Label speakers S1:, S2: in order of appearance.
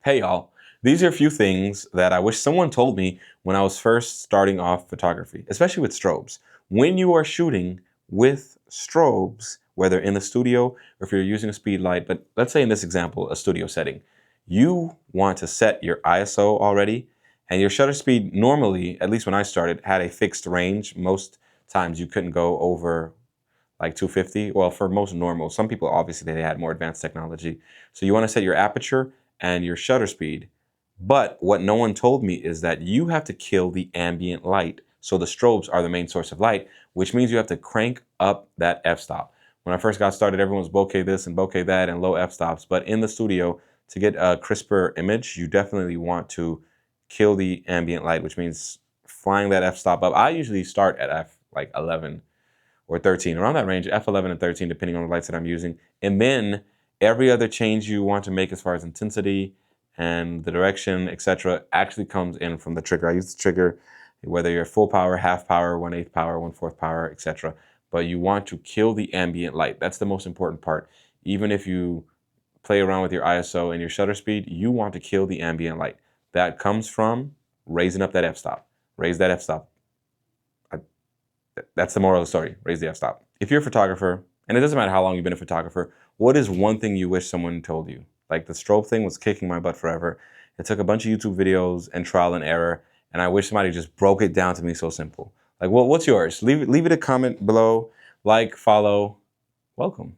S1: Hey y'all, these are a few things that I wish someone told me when I was first starting off photography, especially with strobes. When you are shooting with strobes, whether in the studio or if you're using a speed light, but let's say in this example, a studio setting, you want to set your ISO already, and your shutter speed normally, at least when I started, had a fixed range. Most times you couldn't go over like 250. Well, for most normal, some people obviously they had more advanced technology. So you want to set your aperture and your shutter speed. But what no one told me is that you have to kill the ambient light. So the strobes are the main source of light, which means you have to crank up that f-stop. When I first got started, everyone was bokeh this and bokeh that and low f-stops. But in the studio, to get a crisper image, you definitely want to kill the ambient light, which means flying that f-stop up. I usually start at f like 11 or 13, around that range, f11 and 13, depending on the lights that I'm using. And then every other change you want to make as far as intensity and the direction, etc., actually comes in from the trigger. I use the trigger, whether you're full power, half power, 1/8 power, 1/4 power, etc. But you want to kill the ambient light. That's the most important part. Even if you play around with your ISO and your shutter speed, you want to kill the ambient light. That comes from raising up that f-stop. Raise that f-stop. That's the moral of the story. Raise the f-stop. If you're a photographer, and it doesn't matter how long you've been a photographer, what is one thing you wish someone told you? Like the strobe thing was kicking my butt forever. It took a bunch of YouTube videos and trial and error, and I wish somebody just broke it down to me so simple. Like, well, what's yours? Leave it a comment below. Like, follow. Welcome.